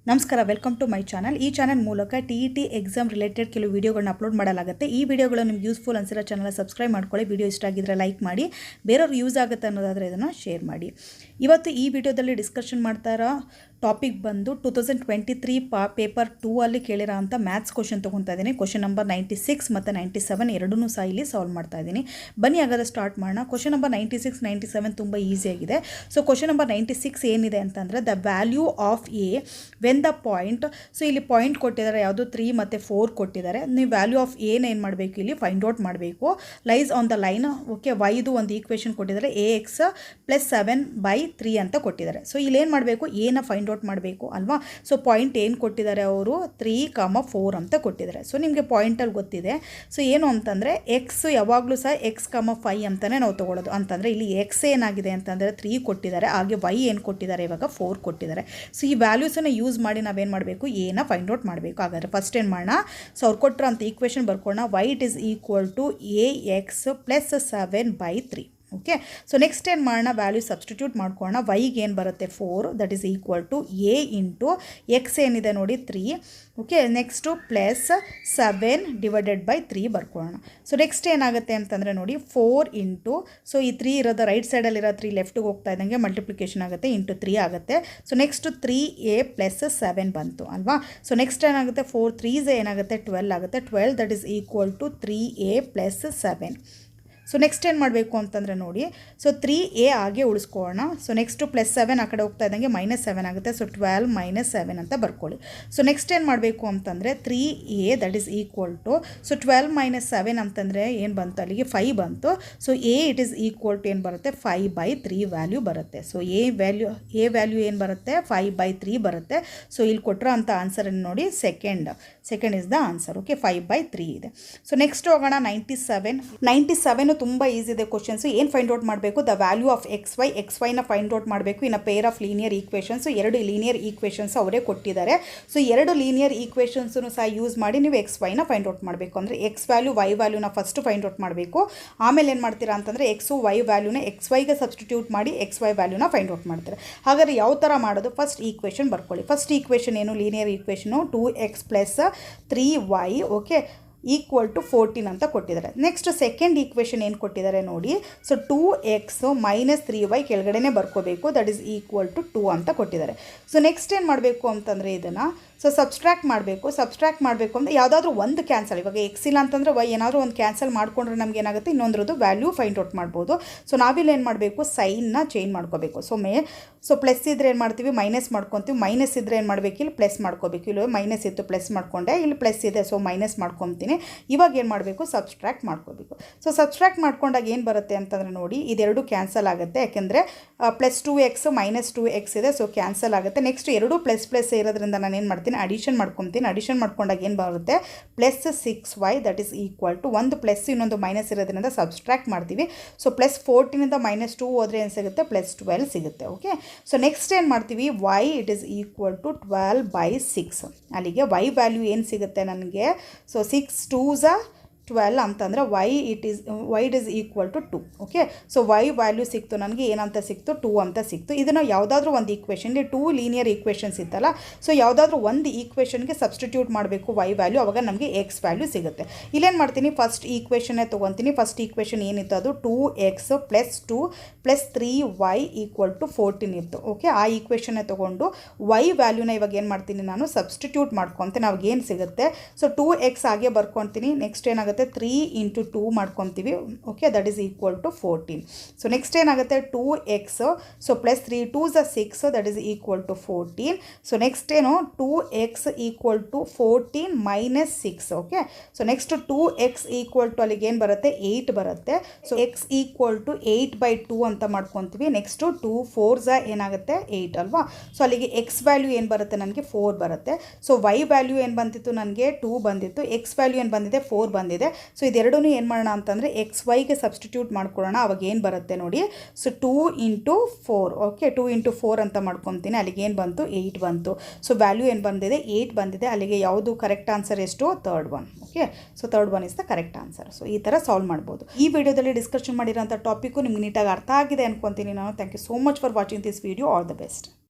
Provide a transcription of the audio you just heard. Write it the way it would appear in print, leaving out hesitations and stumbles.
ನಮಸ್ಕಾರ, welcome to my channel. ಈ channel ಮೂಲಕ TET ಎಕ್ಸಾಮ್ ರಿಲೇಟೆಡ್ ಕೆಲವು ವೀಡಿಯೋಗಳನ್ನ ಅಪ್ಲೋಡ್ ಮಾಡಲಾಗುತ್ತೆ. ಈ ವಿಡಿಯೋಗಳು ನಿಮ್ಗೆ ಯೂಸ್ಫುಲ್ ಅನ್ಸಿರೋ ಚಾನಲ್ ಸಬ್ಸ್ಕ್ರೈಬ್ ಮಾಡ್ಕೊಳ್ಳಿ. ವಿಡಿಯೋ ಇಷ್ಟ ಆಗಿದ್ರೆ ಲೈಕ್ ಮಾಡಿ, ಬೇರೆಯವ್ರಿಗೆ ಯೂಸ್ ಆಗುತ್ತೆ ಅನ್ನೋದಾದರೆ ಇದನ್ನು ಶೇರ್ ಮಾಡಿ. ಇವತ್ತು ಈ ವಿಡಿಯೋದಲ್ಲಿ ಡಿಸ್ಕಷನ್ ಮಾಡ್ತಾ ಇರೋ ಟಾಪಿಕ್ ಬಂದು 2023 ಪೇಪರ್ 2 ಅಲ್ಲಿ ಕೇಳಿರೋ ಅಂಥ ಮ್ಯಾಥ್ಸ್ ಕ್ವಶನ್ ತೊಗೊತಾ ಇದ್ದೀನಿ. ಕ್ವಶನ್ ನಂಬರ್ 96 ಮತ್ತು 97 ಎರಡೂ ಸಹ ಇಲ್ಲಿ ಸಾಲ್ವ್ ಮಾಡ್ತಾ ಇದ್ದೀನಿ. ಬನ್ನಿ ಹಾಗಾದ್ರೆ ಸ್ಟಾರ್ಟ್ ಮಾಡೋಣ. ಕ್ವಶನ್ ನಂಬರ್ 96, 97 ತುಂಬ ಈಸಿಯಾಗಿದೆ. ಸೊ ಕ್ವಶನ್ ನಂಬರ್ 96 ಏನಿದೆ ಅಂತಂದರೆ, the value of A when the point. So ಇಲ್ಲಿ ಪಾಯಿಂಟ್ ಕೊಟ್ಟಿದ್ದಾರೆ, ಯಾವುದು 3 ಮತ್ತು 4 ಕೊಟ್ಟಿದ್ದಾರೆ. ನೀವು ವ್ಯಾಲ್ಯೂ ಆಫ್ ಏನು ಮಾಡಬೇಕು, ಇಲ್ಲಿ ಫೈಂಡ್ ಔಟ್ ಮಾಡಬೇಕು. Lies on the line. Okay, ವೈದು ಒಂದು ಈಕ್ವೇಷನ್ ಕೊಟ್ಟಿದ್ದಾರೆ, AX + 7/3 ಅಂತ ಕೊಟ್ಟಿದ್ದಾರೆ. ಸೊ ಇಲ್ಲಿ ಏನು ಮಾಡಬೇಕು, ಏನ ಫೈಂಡ್ ಔಟ್ ಮಾಡಬೇಕು ಅಲ್ವಾ. ಸೊ ಪಾಯಿಂಟ್ ಏನು ಕೊಟ್ಟಿದ್ದಾರೆ ಅವರು 3,4 ಅಂತ ಕೊಟ್ಟಿದ್ದಾರೆ. ಸೊ ನಿಮಗೆ ಪಾಯಿಂಟಲ್ಲಿ ಗೊತ್ತಿದೆ. ಸೊ ಏನು ಅಂತಂದರೆ ಎಕ್ಸ್ ಯಾವಾಗಲೂ ಸಹ X,5 ಅಂತಲೇ ನಾವು ತೊಗೊಳ್ಳೋದು. ಅಂತಂದರೆ ಇಲ್ಲಿ ಎಕ್ಸ್ ಏನಾಗಿದೆ ಅಂತಂದರೆ 3 ಕೊಟ್ಟಿದ್ದಾರೆ, ಹಾಗೆ ವೈ ಏನು ಕೊಟ್ಟಿದ್ದಾರೆ ಇವಾಗ 4 ಕೊಟ್ಟಿದ್ದಾರೆ. ಸೊ ಈ ವ್ಯಾಲ್ಯೂಸನ್ನು ಯೂಸ್ ಮಾಡಿ ನಾವೇನು ಮಾಡಬೇಕು, ಏನ ಫೈಂಡ್ ಔಟ್ ಮಾಡಬೇಕು. ಹಾಗಾದರೆ ಫಸ್ಟ್ ಏನು ಮಾಡೋಣ, ಸೊ ಅವ್ರು ಕೊಟ್ಟರು ಅಂತ ಈಕ್ವೇಷನ್ ಬರ್ಕೊಳ್ಳೋಣ. y = AX + 7/3. Okay, so next ಏನು ಮಾಡೋಣ, ವ್ಯಾಲ್ಯೂ ಸಬ್ಸ್ಟಿಟ್ಯೂಟ್ ಮಾಡ್ಕೊಳ್ಳೋಣ. ವೈಗೆ ಏನು ಬರುತ್ತೆ 4, that is equal to A into x ಏನಿದೆ ನೋಡಿ 3. ಓಕೆ, ನೆಕ್ಸ್ಟು +7/3 ಬರ್ಕೊಳ್ಳೋಣ. ಸೊ ನೆಕ್ಸ್ಟ್ ಏನಾಗುತ್ತೆ ಅಂತಂದರೆ ನೋಡಿ 4 ಇಂಟು, ಸೊ ಈ 3 ಇರೋದು ರೈಟ್ ಸೈಡಲ್ಲಿರೋ 3 ಲೆಫ್ಟಿಗೆ ಹೋಗ್ತಾ ಇದ್ದಂಗೆ ಮಲ್ಟಿಪ್ಲಿಕೇಶನ್ ಆಗುತ್ತೆ, ಇಂಟು 3 ಆಗುತ್ತೆ. ಸೊ ನೆಕ್ಸ್ಟ್ 3A + 7 ಬಂತು ಅಲ್ವಾ. ಸೊ ನೆಕ್ಸ್ಟ್ ಏನಾಗುತ್ತೆ 4 3s ಏನಾಗುತ್ತೆ 12 ಆಗುತ್ತೆ. 12 that is equal to 3A + 7. So next ಏನು ಮಾಡಬೇಕು ಅಂತಂದರೆ ನೋಡಿ, ಸೊ 3A ಹಾಗೆ ಉಳಿಸ್ಕೊಳ್ಳೋಣ. ಸೊ ನೆಕ್ಸ್ಟು +7 ಆ ಕಡೆ ಹೋಗ್ತಾ ಇದ್ದಂಗೆ -7 ಆಗುತ್ತೆ. ಸೊ 12 - 7 ಅಂತ ಬರ್ಕೊಳ್ಳಿ. ಸೊ ನೆಕ್ಸ್ಟ್ ಏನು ಮಾಡಬೇಕು ಅಂತಂದರೆ 3A that is equal to, so 12 - 7 ಅಂತಂದರೆ ಏನು ಬಂತು, ಅಲ್ಲಿಗೆ 5 ಬಂತು. So A it is equal to ಏನು ಬರುತ್ತೆ 5/3 ವ್ಯಾಲ್ಯೂ ಬರುತ್ತೆ. ಸೊ A ವ್ಯಾಲ್ಯೂ ಏನು ಬರುತ್ತೆ 5/3 ಬರುತ್ತೆ. ಸೊ ಇಲ್ಲಿ ಕೊಟ್ಟರೋ ಅಂಥ ಆನ್ಸರನ್ನು ನೋಡಿ, second is the answer. Okay, 5/3 ಇದೆ. ಸೊ ನೆಕ್ಸ್ಟ್ ಹೋಗೋಣ 97 ತುಂಬ ಈಸಿ ಇದೆ ಕ್ವಶನ್ಸು. ಏನು ಫೈಂಡ್ ಔಟ್ ಮಾಡಬೇಕು, ದ ವ್ಯಾಲ್ಯೂ ಆಫ್ XYನ ಫೈಂಡ್ ಔಟ್ ಮಾಡಬೇಕು in a pair of linear equations. 2 linear equations ಅವರೇ ಕೊಟ್ಟಿದ್ದಾರೆ. ಸೊ 2 ಲೀನಿಯರ್ ಈಕ್ವೇಷನ್ಸನ್ನು ಸಹ ಯೂಸ್ ಮಾಡಿ ನೀವು XYನ ಫೈಂಡ್ ಔಟ್ ಮಾಡಬೇಕು. ಅಂದರೆ X ವ್ಯಾಲ್ಯೂ Y ವ್ಯಾಲ್ಯೂನ ಫಸ್ಟ್ ಫೈಂಡ್ ಔಟ್ ಮಾಡಬೇಕು. ಆಮೇಲೆ ಏನು ಮಾಡ್ತೀರಾ ಅಂತಂದರೆ X Y ವ್ಯಾಲ್ಯೂನ XYಗೆ ಸಬ್ಸ್ಟಿಟ್ಯೂಟ್ ಮಾಡಿ XY ವ್ಯಾಲ್ಯೂನ ಫೈಂಡ್ ಔಟ್ ಮಾಡ್ತಾರೆ. ಹಾಗಾದರೆ ಯಾವ ಥರ ಮಾಡೋದು, ಫಸ್ಟ್ ಈಕ್ವೇಷನ್ ಬರ್ಕೊಳ್ಳಿ. ಫಸ್ಟ್ ಈಕ್ವೇಷನ್ ಏನು, linear equation 2X + 3Y okay equal to 14 ಅಂತ ಕೊಟ್ಟಿದ್ದಾರೆ. ನೆಕ್ಸ್ಟ್ ಸೆಕೆಂಡ್ ಈಕ್ವೇಷನ್ ಏನು ಕೊಟ್ಟಿದ್ದಾರೆ ನೋಡಿ, ಸೊ 2X - 3Y ಕೆಳಗಡೆನೇ ಬರ್ಕೋಬೇಕು, ದಟ್ ಈಸ್ ಈಕ್ವಲ್ ಟು 2 ಅಂತ ಕೊಟ್ಟಿದ್ದಾರೆ. ಸೊ ನೆಕ್ಸ್ಟ್ ಏನು ಮಾಡಬೇಕು ಅಂತಂದರೆ ಇದನ್ನು ಸೊ ಸಬ್ಸ್ಟ್ರಾಕ್ಟ್ ಮಾಡಬೇಕು ಅಂದರೆ ಯಾವುದಾದ್ರೂ ಒಂದು ಕ್ಯಾನ್ಸಲ್, ಇವಾಗ X ಇಲ್ಲ ಅಂತಂದರೆ Y ಏನಾದರೂ ಒಂದು ಕ್ಯಾನ್ಸಲ್ ಮಾಡಿಕೊಂಡ್ರೆ ನಮ್ಗೆ ಏನಾಗುತ್ತೆ, ಇನ್ನೊಂದ್ರದ್ದು ವ್ಯಾಲ್ಯೂ ಫೈಂಡ್ ಔಟ್ ಮಾಡ್ಬೋದು. ಸೊ ನಾವಿಲ್ಲಿ ಏನು ಮಾಡಬೇಕು, ಸೈನ್ನ ಚೇಂಜ್ ಮಾಡ್ಕೋಬೇಕು. ಸೊ ಪ್ಲಸ್ ಇದ್ದರೆ ಏನು ಮಾಡ್ತೀವಿ, ಮೈನಸ್ ಮಾಡ್ಕೊತೀವಿ. ಮೈನಸ್ ಇದ್ದರೆ ಏನು ಮಾಡಬೇಕು, ಇಲ್ಲಿ ಪ್ಲಸ್ ಮಾಡ್ಕೋಬೇಕು. ಇಲ್ಲಿ ಮೈನಸ್ ಇತ್ತು ಪ್ಲಸ್ ಮಾಡ್ಕೊಂಡೆ, ಇಲ್ಲಿ ಪ್ಲಸ್ ಇದೆ ಸೊ ಮೈನಸ್ ಮಾಡ್ಕೊತೀನಿ. ಇವಾಗ ಏನು ಮಾಡಬೇಕು, ಸಬ್ಸ್ಟ್ರಾಕ್ಟ್ ಮಾಡ್ಕೋಬೇಕು. ಸೊ ಸಬ್ಸ್ಟ್ರಾಕ್ಟ್ ಮಾಡ್ಕೊಂಡಾಗ ಏನು ಬರುತ್ತೆ ಅಂತಂದರೆ ನೋಡಿ, ಇದೆರಡು ಕ್ಯಾನ್ಸಲ್ ಆಗುತ್ತೆ, ಯಾಕೆಂದರೆ +2X - 2X ಇದೆ. ಸೊ ಕ್ಯಾನ್ಸಲ್ ಆಗುತ್ತೆ. ನೆಕ್ಸ್ಟ್ ಎರಡು ಪ್ಲಸ್ ಇರೋದ್ರಿಂದ ನಾನು ಏನು ಮಾಡ್ತೀನಿ, ಅಡಿಷನ್ ಮಾಡ್ಕೊತೀನಿ. ಅಡಿಷನ್ ಮಾಡ್ಕೊಂಡಾಗ ಏನು ಬರುತ್ತೆ, +6Y that is equal to, ಒಂದು ಪ್ಲಸ್ ಇನ್ನೊಂದು ಮೈನಸ್ ಇರೋದ್ರಿಂದ ಸಬ್ಸ್ಟ್ರಾಕ್ಟ್ ಮಾಡ್ತೀವಿ. ಸೊ +14 -2 ಹೋದರೆ ಏನು ಸಿಗುತ್ತೆ, +12 ಸಿಗುತ್ತೆ. ಓಕೆ, ಸೊ ನೆಕ್ಸ್ಟ್ ಏನು ಮಾಡ್ತೀವಿ, Y it is equal to 12/6. ಅಲ್ಲಿಗೆ Y ವ್ಯಾಲ್ಯೂ ಏನು ಸಿಗುತ್ತೆ ನನಗೆ, ಸೊ 6 2s 12 ಅಂತಂದರೆ y it is equal to 2. Okay, so Y value ಸಿಕ್ತು ನನಗೆ, ಏನಂತ ಸಿಕ್ತು 2 ಅಂತ ಸಿಕ್ತು. ಇದನ್ನು ಯಾವುದಾದ್ರೂ ಒಂದು ಈಕ್ವೇಷನ್ಗೆ 2 ಲೀನಿಯರ್ ಈಕ್ವೇಷನ್ಸ್ ಇತ್ತಲ್ಲ, ಸೊ ಯಾವುದಾದ್ರೂ ಒಂದು ಈಕ್ವೇಷನ್ಗೆ ಸಬ್ಸ್ಟಿಟ್ಯೂಟ್ ಮಾಡಬೇಕು Y ವ್ಯಾಲ್ಯೂ, ಅವಾಗ ನಮಗೆ X ವ್ಯಾಲ್ಯೂ ಸಿಗುತ್ತೆ. ಇಲ್ಲೇನು ಮಾಡ್ತೀನಿ, ಫಸ್ಟ್ ಈಕ್ವೇಷನ್ನೇ ತೊಗೊತೀನಿ. ಫಸ್ಟ್ ಈಕ್ವೇಷನ್ ಏನಿತ್ತು ಅದು 2X + 2 + 3Y = 14 ಇತ್ತು. ಓಕೆ, ಆ ಈಕ್ವೇಷನ್ನೇ ತೊಗೊಂಡು Y ವ್ಯಾಲ್ಯೂನ ಇವಾಗ ಏನು ಮಾಡ್ತೀನಿ, ನಾನು ಸಬ್ಸ್ಟಿಟ್ಯೂಟ್ ಮಾಡ್ಕೊತೀನಿ. ಅವಾಗ ಏನು ಸಿಗುತ್ತೆ, ಸೊ 2X ಹಾಗೆ ಬರ್ಕೊತೀನಿ. ನೆಕ್ಸ್ಟ್ ಏನಾಗುತ್ತೆ 3 × 2 ಮಾಡ್ಕೊತೀವಿ. Okay, that is equal to 14. So next ಏನಾಗುತ್ತೆ 2X, so +3 2s 6 that is equal to 14. So next ಏನು 2X = 14 - 6. Okay, so next 2X = ಅಲ್ಲಿಗೆ ಏನು ಬರುತ್ತೆ 8 ಬರುತ್ತೆ. ಸೊ X = 8/2 ಅಂತ ಮಾಡ್ಕೊತೀವಿ. ನೆಕ್ಸ್ಟು 2 4s ಏನಾಗುತ್ತೆ 8 ಅಲ್ವಾ. ಸೊ ಅಲ್ಲಿಗೆ X ವ್ಯಾಲ್ಯೂ ಏನು ಬರುತ್ತೆ ನನಗೆ 4 ಬರುತ್ತೆ. ಸೊ Y ವ್ಯಾಲ್ಯೂ ಏನು ಬಂದಿತ್ತು ನನಗೆ 2 ಬಂದಿತ್ತು. X ವ್ಯಾಲ್ಯೂ ಏನು ಬಂದಿದೆ 4 ಬಂದಿದೆ. ಸೊ ಇದೆರಡೂ ಏನು ಮಾಡೋಣ ಅಂತಂದರೆ XYಗೆ ಸಬ್ಸ್ಟಿಟ್ಯೂಟ್ ಮಾಡ್ಕೊಳ್ಳೋಣ. ಅವಾಗ ಏನು ಬರುತ್ತೆ ನೋಡಿ, ಸೊ 2 × 4. ಓಕೆ, 2 × 4 ಅಂತ ಮಾಡ್ಕೊತೀನಿ. ಅಲ್ಲಿಗೆ ಏನು ಬಂತು 8 ಬಂತು. ಸೊ ವ್ಯಾಲ್ಯೂ ಏನು ಬಂದಿದೆ 8 ಬಂದಿದೆ. ಅಲ್ಲಿಗೆ ಯಾವುದು ಕರೆಕ್ಟ್ ಆನ್ಸರ್ ಎಷ್ಟು, third one. Okay, so third one is the correct answer. So ಈ ಥರ ಸಾಲ್ವ್ ಮಾಡ್ಬೋದು. ಈ ವಿಡಿಯೋದಲ್ಲಿ ಡಿಸ್ಕಷನ್ ಮಾಡಿರೋಂಥ ಟಾಪಿಕ್ಕು ನಿಮ್ಗೆ ನೀಟಾಗಿ ಅರ್ಥ ಆಗಿದೆ ಅನ್ಕೊತೀನಿ ನಾನು. Thank you so much for watching this video. All the best.